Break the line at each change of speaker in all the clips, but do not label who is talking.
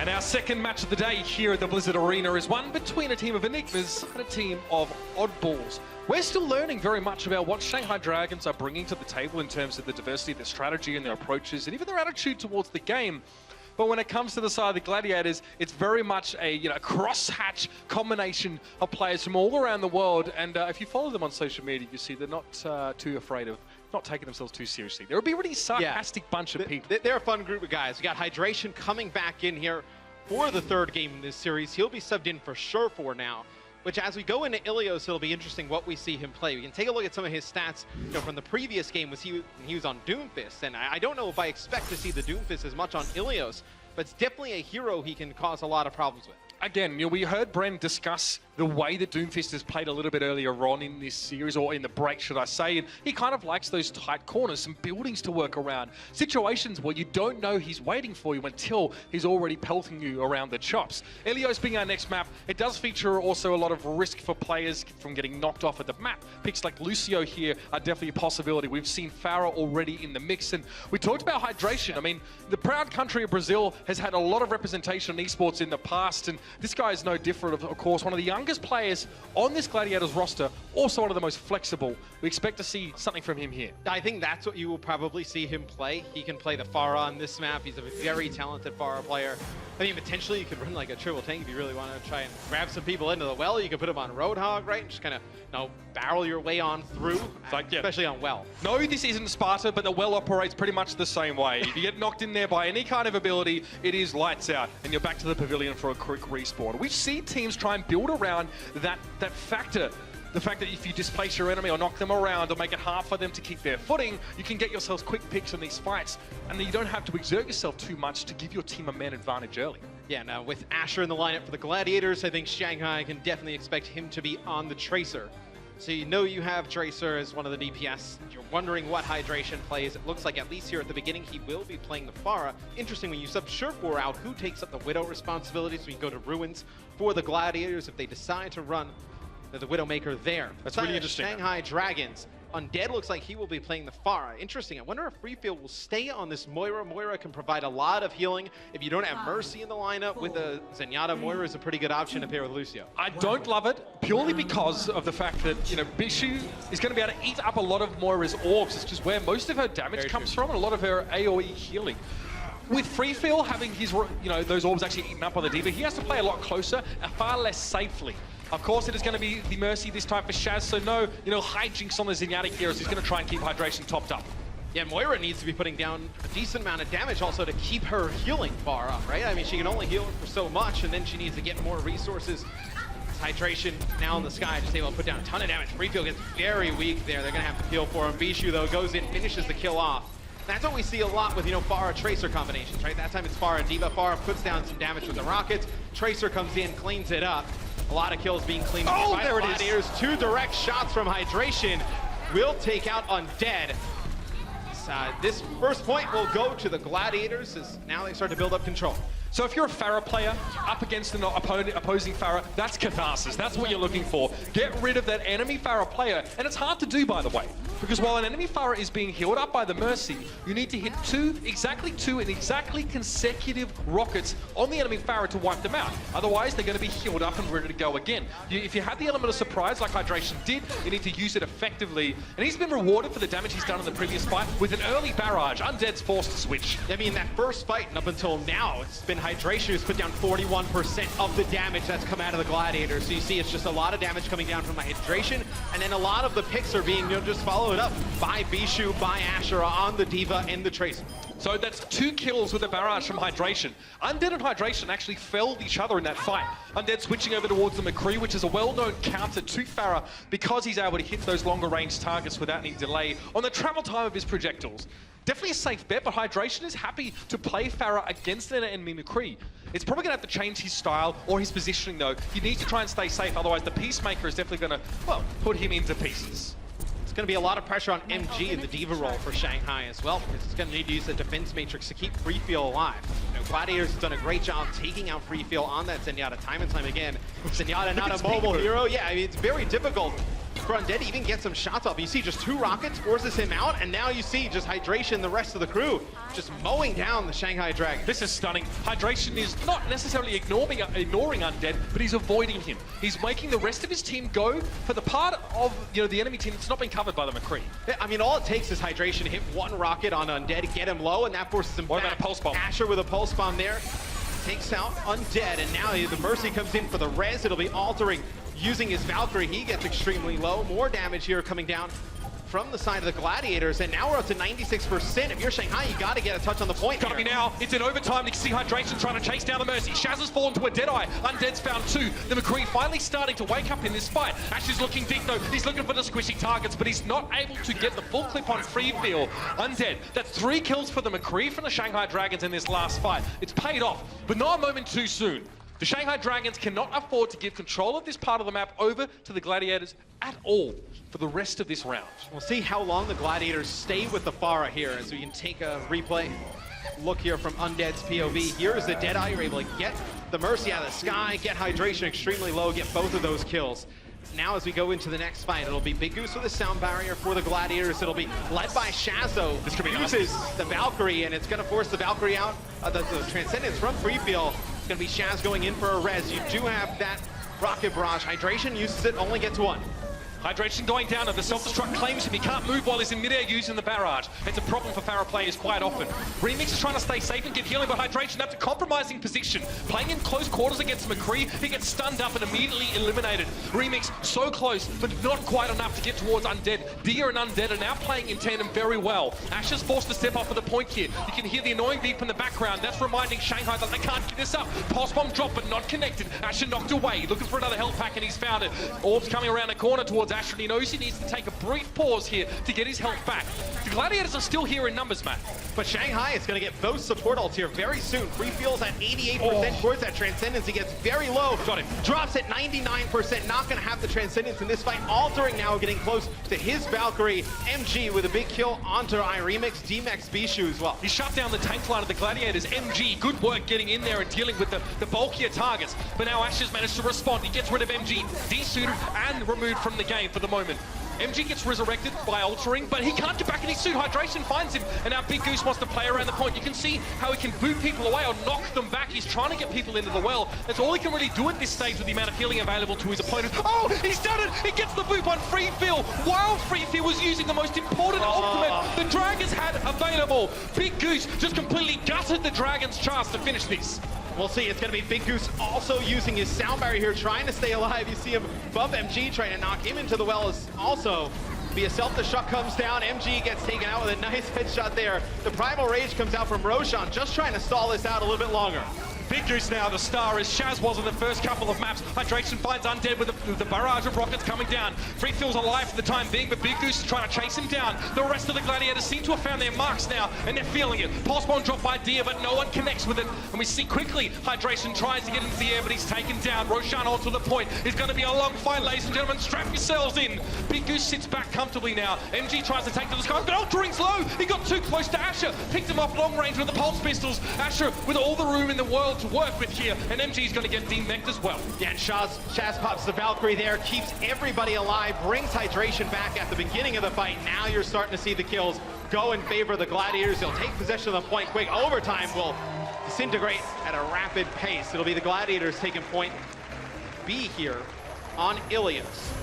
And our second match of the day here at the Blizzard Arena is one between a team of Enigmas and a team of Oddballs. We're still learning very much about what Shanghai Dragons are bringing to the table in terms of the diversity of their strategy and their approaches and even their attitude towards the game. But when it comes to the side of the Gladiators, it's very much a cross-hatch combination of players from all around the world. And if you follow them on social media, you see they're not too afraid of not taking themselves too seriously. They're a really sarcastic bunch of people.
They're a fun group of guys. We got Hydration coming back in here for the third game in this series. He'll be subbed in for sure for now. Which, as we go into Ilios, it'll be interesting what we see him play. We can take a look at some of his stats from the previous game when he was on Doomfist. And I don't know if I expect to see the Doomfist as much on Ilios, but it's definitely a hero he can cause a lot of problems with.
Again, we heard Bren discuss the way that Doomfist has played a little bit earlier on in this series, or in the break, should I say, and he kind of likes those tight corners, some buildings to work around, situations where you don't know he's waiting for you until he's already pelting you around the chops. Ilios being our next map, it does feature also a lot of risk for players from getting knocked off at the map. Picks like Lucio here are definitely a possibility. We've seen Farah already in the mix, and we talked about Hydration. I mean, the proud country of Brazil has had a lot of representation in esports in the past, and this guy is no different, of course. One of the youngest players on this Gladiators roster, also one of the most flexible. We expect to see something from him here.
I think that's what you will probably see him play. He can play the Farah on this map. He's a very talented Farah player. I mean, potentially you could run like a triple tank if you really want to try and grab some people into the well. You could put him on Roadhog, right? And just kind of, barrel your way on through, especially on well.
No, this isn't Sparta, but the well operates pretty much the same way. If you get knocked in there by any kind of ability, it is lights out, and you're back to the pavilion for a quick respawn. We see teams try and build around that factor. The fact that if you displace your enemy or knock them around or make it hard for them to keep their footing, you can get yourselves quick picks in these fights, and then you don't have to exert yourself too much to give your team a man advantage early.
Yeah, now with Asher in the lineup for the Gladiators, I think Shanghai can definitely expect him to be on the Tracer. So you have Tracer as one of the DPS. You're wondering what Hydration plays. It looks like at least here at the beginning, he will be playing the Farah. Interesting, when you sub Surefour out, who takes up the Widow responsibilities? We can go to Ruins for the Gladiators if they decide to run the Widowmaker there.
That's really interesting.
Shanghai Dragons. Undead looks like he will be playing the Farah. Interesting. I wonder if Freefield will stay on this Moira. Moira can provide a lot of healing. If you don't have Mercy in the lineup with a Zenyatta, Moira is a pretty good option to pair with Lucio.
I don't love it, purely because of the fact that, Bishu is going to be able to eat up a lot of Moira's orbs. It's just where most of her damage comes from, and a lot of her AoE healing. With Freefield having his, those orbs actually eaten up by the D.Va, he has to play a lot closer and far less safely. Of course, it is going to be the Mercy this time for Shaz, so no, hijinks on the Zenyatta heroes. He's going to try and keep Hydration topped up.
Yeah, Moira needs to be putting down a decent amount of damage also to keep her healing far up, right? I mean, she can only heal for so much, and then she needs to get more resources. Hydration now in the sky, just able to put down a ton of damage. Freefield gets very weak there. They're going to have to heal for him. Bishu, though, goes in, finishes the kill off. That's what we see a lot with, Farah Tracer combinations, right? That time it's Farah D.Va. Farah puts down some damage with the rockets. Tracer comes in, cleans it up. A lot of kills being cleaned up by the Gladiators. 2 direct shots from Hydration will take out Undead. This first point will go to the Gladiators as now they start to build up control.
So if you're a Farah player up against an opposing Farah, that's catharsis. That's what you're looking for. Get rid of that enemy Farah player. And it's hard to do, by the way, because while an enemy Farah is being healed up by the Mercy, you need to hit exactly two consecutive rockets on the enemy Farah to wipe them out. Otherwise, they're going to be healed up and ready to go again. If you have the element of surprise, like Hydration did, you need to use it effectively. And he's been rewarded for the damage he's done in the previous fight with an early barrage. Undead's forced to switch.
I mean, that first fight, and up until now, it's been Hydration who's put down 41% of the damage that's come out of the Gladiators. So you see it's just a lot of damage coming down from Hydration, and then a lot of the picks are being just followed up by Bishu, by Asher on the D.Va and the Tracer.
So that's 2 kills with a barrage from Hydration. Undead and Hydration actually felled each other in that fight. Undead switching over towards the McCree, which is a well-known counter to Farah because he's able to hit those longer range targets without any delay on the travel time of his projectiles. Definitely a safe bet, but Hydration is happy to play Farah against an enemy McCree. It's probably going to have to change his style or his positioning, though. You need to try and stay safe, otherwise the Peacemaker is definitely going to, put him into pieces.
It's going to be a lot of pressure on MG in the D.Va role for Shanghai as well, because it's going to need to use the defense matrix to keep Freefield alive. Gladiators has done a great job taking out Freefield on that Zenyatta time and time again. Zenyatta not a mobile hero. Yeah, I mean, it's very difficult for Undead to even get some shots off. You see just 2 rockets forces him out, and now you see just Hydration, the rest of the crew, just mowing down the Shanghai Dragon.
This is stunning. Hydration is not necessarily ignoring Undead, but he's avoiding him. He's making the rest of his team go for the part of the enemy team that's not been covered by the McCree.
I mean, all it takes is Hydration to hit 1 rocket on Undead, get him low, and that forces him back.
What about a pulse bomb?
Asher with a pulse bomb there. Takes out Undead, and now the Mercy comes in for the res. It'll be altering using his Valkyrie. He gets extremely low. More damage here coming down from the side of the Gladiators, and now we're up to 96%. If you're Shanghai, you got to get a touch on the point.
Gotta be now. It's in overtime. You can see Hydration trying to chase down the Mercy. Shaz has fallen to a Deadeye. Undead's found 2. The McCree finally starting to wake up in this fight. Ash is looking deep though. He's looking for the squishy targets, but he's not able to get the full clip on free feel. Undead, that's 3 kills for the McCree from the Shanghai Dragons in this last fight. It's paid off, but not a moment too soon. The Shanghai Dragons cannot afford to give control of this part of the map over to the Gladiators at all for the rest of this round.
We'll see how long the Gladiators stay with the Pharah here, as we can take a replay look here from Undead's POV. Here is the Deadeye. You're able to get the Mercy out of the sky, get Hydration extremely low, get both of those kills. Now as we go into the next fight, it'll be Big Goose with a sound barrier for the Gladiators. It'll be led by Shazo.
This could be
uses the Valkyrie, and it's going to force the Valkyrie out, the Transcendence from free feel. It's going to be Shaz going in for a res. You do have that rocket barrage. Hydration uses it, only gets 1.
Hydration going down, and the self-destruct claims him. He can't move while he's in midair using the barrage. It's a problem for Pharah players quite often. Remix is trying to stay safe and get healing, but Hydration, that's a compromising position. Playing in close quarters against McCree, he gets stunned up and immediately eliminated. Remix so close, but not quite enough to get towards Undead. Dia and Undead are now playing in tandem very well. Ash is forced to step off of the point here. You can hear the annoying beep in the background. That's reminding Shanghai that they can't get this up. Pulse bomb dropped, but not connected. Asher knocked away, looking for another health pack, and he's found it. Orbs coming around the corner towards Asher, and he knows he needs to take a brief pause here to get his health back. The Gladiators are still here in numbers, Matt.
But Shanghai is going to get both support ults here very soon. Free feels at 88% towards that Transcendence. He gets very low.
Got him.
Drops at 99%. Not going to have the Transcendence in this fight. Altering now, getting close to his Valkyrie. MG with a big kill onto iRemix. D-Max Bishu as well.
He shut down the tank line of the Gladiators. MG, good work getting in there and dealing with the bulkier targets. But now Ash has managed to respond. He gets rid of MG, desuited and removed from the game for the moment. MG gets resurrected by altering, but he can't get back in his suit. Hydration finds him, and now Big Goose wants to play around the point. You can see how he can boot people away or knock them back. He's trying to get people into the well. That's all he can really do at this stage with the amount of healing available to his opponent. Oh, he's done it! He gets the boop on Free Feel, while Free Feel was using the most important ultimate the Dragons had available. Big Goose just completely gutted the Dragons' chance to finish this.
We'll see. It's going to be Big Goose also using his sound barrier here, trying to stay alive. You see him bump MG, trying to knock him into the well. As also, via self-destruct comes down. MG gets taken out with a nice headshot there. The Primal Rage comes out from Roshan, just trying to stall this out a little bit longer.
Big Goose now the star, as Shaz was in the first couple of maps. Hydration finds Undead with the barrage of rockets coming down. Free Feel's alive for the time being, but Big Goose is trying to chase him down. The rest of the Gladiators seem to have found their marks now, and they're feeling it. Pulse bomb dropped by Dia, but no one connects with it. And we see quickly Hydration tries to get into the air, but he's taken down. Roshan onto the point. It's going to be a long fight, ladies and gentlemen. Strap yourselves in. Big Goose sits back comfortably now. MG tries to take to the sky, but Altering's low. He got too close to Asher. Picked him off long range with the pulse pistols. Asher with all the room in the world to work with here. And MG's going to get demeched as well.
Yeah, and Shaz pops the Valkyrie there, keeps everybody alive, brings Hydration back at the beginning of the fight. Now you're starting to see the kills go in favor of the Gladiators. They'll take possession of the point quick. Overtime will disintegrate at a rapid pace. It'll be the Gladiators taking point B here on Ilios.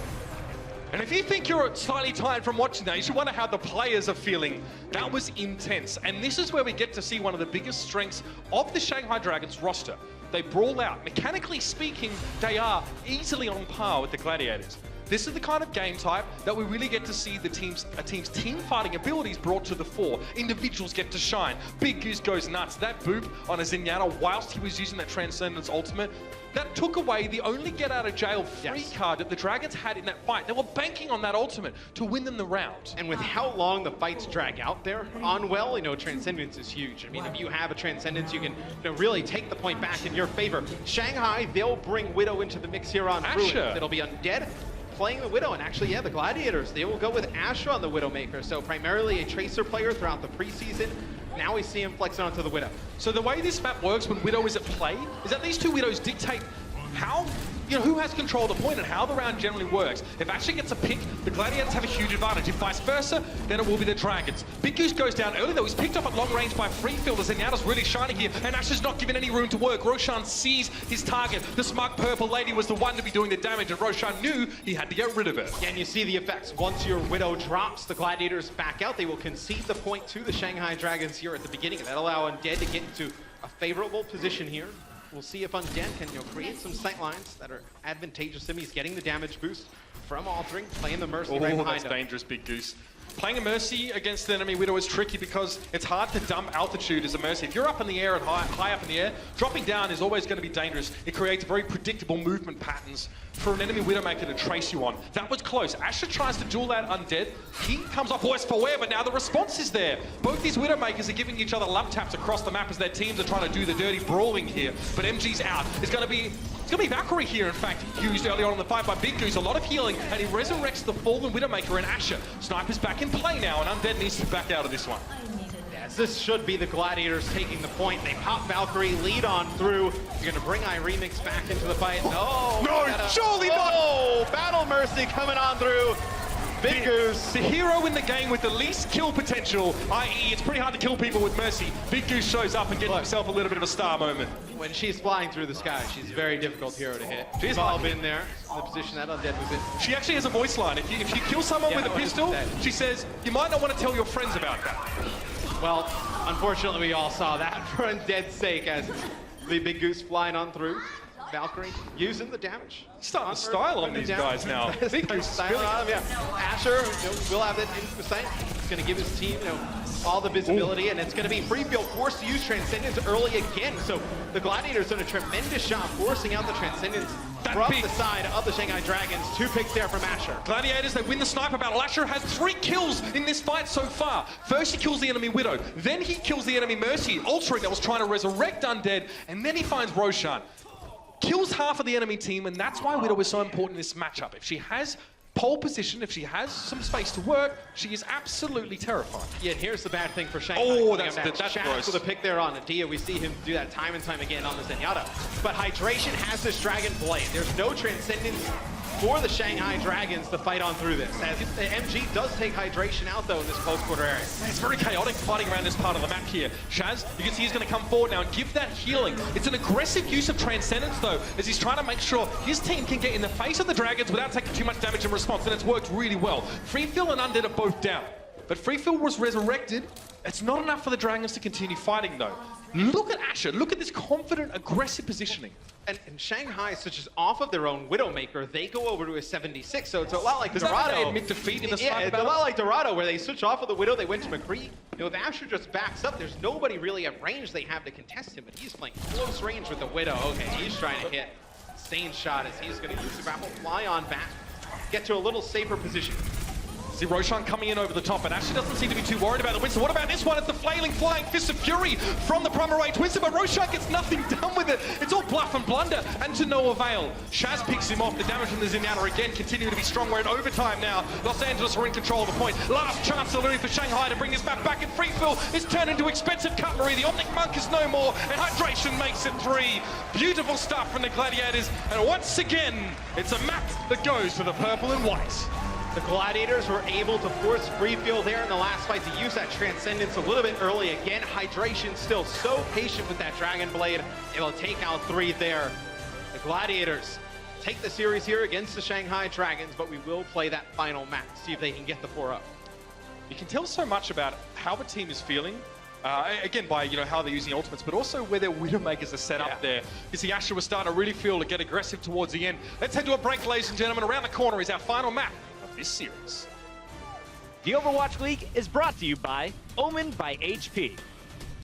And if you think you're slightly tired from watching that, you should wonder how the players are feeling. That was intense. And this is where we get to see one of the biggest strengths of the Shanghai Dragons roster. They brawl out. Mechanically speaking, they are easily on par with the Gladiators. This is the kind of game type that we really get to see a team's team fighting abilities brought to the fore. Individuals get to shine. Big Goose goes nuts. That boop on a Zenyatta whilst he was using that Transcendence ultimate, that took away the only get out of jail free card that the Dragons had in that fight. They were banking on that ultimate to win them the round.
And with how long the fights drag out there on well, Transcendence is huge. I mean, if you have a Transcendence, you can really take the point back in your favor. Shanghai, they'll bring Widow into the mix here on Ruin. It'll be Undead playing the Widow, and actually, yeah, the Gladiators, they will go with Asher on the Widowmaker, so primarily a Tracer player throughout the preseason. Now we see him flex onto the Widow.
So the way this map works when Widow is at play is that these two Widows dictate how you know, who has control of the point and how the round generally works. If Asher gets a pick, the Gladiators have a huge advantage. If vice versa, then it will be the Dragons. Big Goose goes down early, though. He's picked up at long range by Freefield. Zenyatta's really shining here, and Asher's not given any room to work. Roshan sees his target. The smug purple lady was the one to be doing the damage, and Roshan knew he had to get rid of her.
And you see the effects. Once your Widow drops, the Gladiators back out. They will concede the point to the Shanghai Dragons here at the beginning, and that'll allow Undead to get into a favorable position here. We'll see if Undead can, create some sight lines that are advantageous to him. He's getting the damage boost from altering, playing the Mercy right behind him.
That's dangerous, Big Goose. Playing a Mercy against the enemy Widow is tricky because it's hard to dump altitude as a Mercy. If you're up in the air and high up in the air, dropping down is always going to be dangerous. It creates very predictable movement patterns for an enemy Widowmaker to trace you on. That was close. Asher tries to duel that Undead. He comes off worse for wear, but now the response is there. Both these Widowmakers are giving each other love taps across the map as their teams are trying to do the dirty brawling here. But MG's out. It's going to be Valkyrie here, in fact, used early on in the fight by Big Goose. A lot of healing, and he resurrects the fallen Widowmaker in Asher. Sniper's back in play now, and Undead needs to back out of this one.
Yes, this should be the Gladiators taking the point. They pop Valkyrie, lead on through. You're going to bring Iremix back into the fight.
No, surely not!
Oh, Battle Mercy coming on through. Big Goose.
The hero in the game with the least kill potential, i.e. it's pretty hard to kill people with Mercy. Big Goose shows up and gets himself a little bit of a star moment.
When she's flying through the sky, she's a very difficult hero to hit. She's all been there in the position that Undead was in.
She actually has a voice line. If you kill someone with a pistol, she says, you might not want to tell your friends about that.
Well, unfortunately, we all saw that for Undead's sake as the Big Goose flying on through. Valkyrie using the damage.
Starting to style on these guys now. Big Goose
styling on him, Asher will have that in sight. He's going to give his team, all the visibility, and it's going to be Freefield forced to use Transcendence early again. So the Gladiators done a tremendous job forcing out the Transcendence from the side of the Shanghai Dragons. 2 picks there from Asher.
Gladiators, they win the sniper battle. Asher has 3 kills in this fight so far. First he kills the enemy Widow, then he kills the enemy Mercy, altering that was trying to resurrect Undead, and then he finds Roshan. Kills half of the enemy team, and that's why Widow is so important in this matchup. If she has pole position, if she has some space to work, she is absolutely terrifying.
Yeah, and here's the bad thing for Shanghai.
Oh, that's
gross. With a pick there on Adia, we see him do that time and time again on the Zenyatta. But Hydration has this Dragon Blade. There's no Transcendence for the Shanghai Dragons to fight on through this. As the MG does take Hydration out, though, in this close quarter area.
It's very chaotic fighting around this part of the map here. Shaz, you can see he's going to come forward now and give that healing. It's an aggressive use of Transcendence, though, as he's trying to make sure his team can get in the face of the Dragons without taking too much damage in response, and it's worked really well. Freefield and Undead are both down, but Freefield was resurrected. It's not enough for the Dragons to continue fighting, though. Look at Asher. Look at this confident, aggressive positioning.
And Shanghai switches off of their own Widowmaker. They go over to a 76, so it's a lot like
Does
Dorado.
That admit defeat in the
yeah, it's a lot like Dorado, where they switch off of the Widow, they went to McCree. If Asher just backs up, there's nobody really at range they have to contest him, but he's playing close range with the Widow. Okay, he's trying to hit Stain shot as he's going to use the grapple, fly on back, get to a little safer position.
See Roshan coming in over the top, and Asher doesn't seem to be too worried about the Winston. What about this one? It's the flailing, flying Fist of Fury from the Primal Rage Winston, but Roshan gets nothing done with it. It's all bluff and blunder, and to no avail. Shaz picks him off. The damage from the Zenyatta again continuing to be strong. We're in overtime now. Los Angeles are in control of the point. Last chance saloon for Shanghai to bring this map back in. Freefield is turned into expensive cutlery. The Omnic Monk is no more, and Hydration makes it 3. Beautiful stuff from the Gladiators, and once again, it's a map that goes to the purple and white.
The Gladiators were able to force Freefield there in the last fight to use that Transcendence a little bit early again. Hydration still so patient with that Dragon Blade. Able to take out 3 there. The Gladiators take the series here against the Shanghai Dragons, but we will play that final match, see if they can get the 4-0.
You can tell so much about how the team is feeling. Again, by how they're using ultimates, but also where their Widowmakers are set up there. You see Asher was starting to really feel to get aggressive towards the end. Let's head to a break, ladies and gentlemen. Around the corner is our final map of this series.
The Overwatch League is brought to you by Omen by HP.